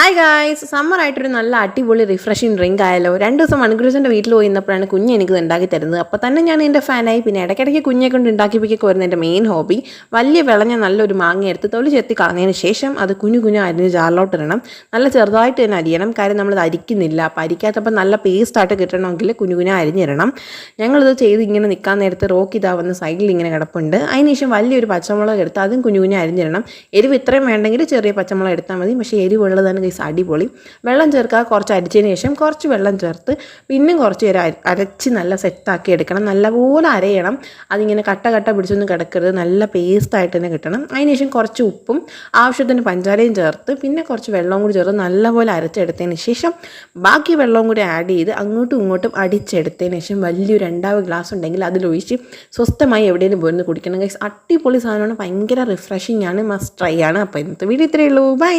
Hi guys, summer ആയിട്ടൊരു നല്ല അടിപൊളി റിഫ്രഷിങ് ഡ്രിങ്ക് ആയല്ലോ. 2 ദിവസം മൺഗ്രൂസിൻ്റെ വീട്ടിൽ പോയി നിന്നപ്പോഴാണ് കുഞ്ഞ് എനിക്കിത് ഉണ്ടാക്കി തരുന്നത്. അപ്പോൾ തന്നെ ഞാൻ എൻ്റെ ഫാനായി. പിന്നെ ഇടയ്ക്കിടയ്ക്ക് കുഞ്ഞെ കൊണ്ട് ഉണ്ടാക്കിപ്പിക്കൊക്കെ വരുന്ന എൻ്റെ മെയിൻ ഹോബി. വലിയ വിളഞ്ഞ നല്ലൊരു മാങ്ങ എടുത്ത് തൊലി ചെത്തി കളഞ്ഞതിന് ശേഷം അത് കുഞ്ഞു കുഞ്ഞു അരിഞ്ഞ് ജാറിലോട്ട് ഇടണം. നല്ല ചെറുതായിട്ട് തന്നെ അരിയണം, കാര്യം നമ്മളത് അരിക്കുന്നില്ല. അപ്പോൾ അരിക്കാത്തപ്പോൾ നല്ല പേസ്റ്റായിട്ട് കിട്ടണമെങ്കിൽ കുഞ്ഞു കുഞ്ഞു അരിഞ്ഞിടണം. ഞങ്ങളിത് ചെയ്ത് ഇങ്ങനെ നിൽക്കാൻ നേരത്ത് റോക്ക് ഇതാവുന്ന സൈഡിൽ ഇങ്ങനെ കിടപ്പുണ്ട്. അതിനുശേഷം വലിയൊരു പച്ചമുളക് എടുത്ത് അതും കുഞ്ഞു കുഞ്ഞു അരിഞ്ഞിടണം. എരിവ് ഇത്രയും വേണ്ടെങ്കിൽ ചെറിയ പച്ചമുളക് എടുത്താൽ മതി. പക്ഷേ എരിവുള്ളതാണ് അടിപൊളി. വെള്ളം ചേർക്കുക, കുറച്ച് അരിച്ചതിന് ശേഷം കുറച്ച് വെള്ളം ചേർത്ത് പിന്നെ കുറച്ച് നേരം അരച്ച് നല്ല സെറ്റാക്കി എടുക്കണം. നല്ലപോലെ അരയണം. അതിങ്ങനെ കട്ട പിടിച്ചൊന്നും കിടക്കരുത്. നല്ല പേസ്റ്റായിട്ട് തന്നെ കിട്ടണം. അതിനുശേഷം കുറച്ച് ഉപ്പും ആവശ്യത്തിന് പഞ്ചാരയും ചേർത്ത് പിന്നെ കുറച്ച് വെള്ളവും കൂടി ചേർത്ത് നല്ലപോലെ അരച്ചെടുത്തതിന് ശേഷം ബാക്കി വെള്ളവും കൂടി ആഡ് ചെയ്ത് അങ്ങോട്ടും ഇങ്ങോട്ടും അടിച്ചെടുത്തതിന് ശേഷം വലിയൊരു 2 ഗ്ലാസ് ഉണ്ടെങ്കിൽ അതിലൊഴിച്ച് സ്വസ്ഥമായി എവിടെയെങ്കിലും പോയിരുന്ന് കുടിക്കണം. ഗൈസ്, അടിപൊളി സാധനമാണ്. ഭയങ്കര റിഫ്രഷിംഗ് ആണ്. മസ്റ്റ് ട്രൈ ആണ്. അപ്പോൾ ഇന്നത്തെ വീഡിയോ ഇത്രയേ ഉള്ളൂ. ബൈ.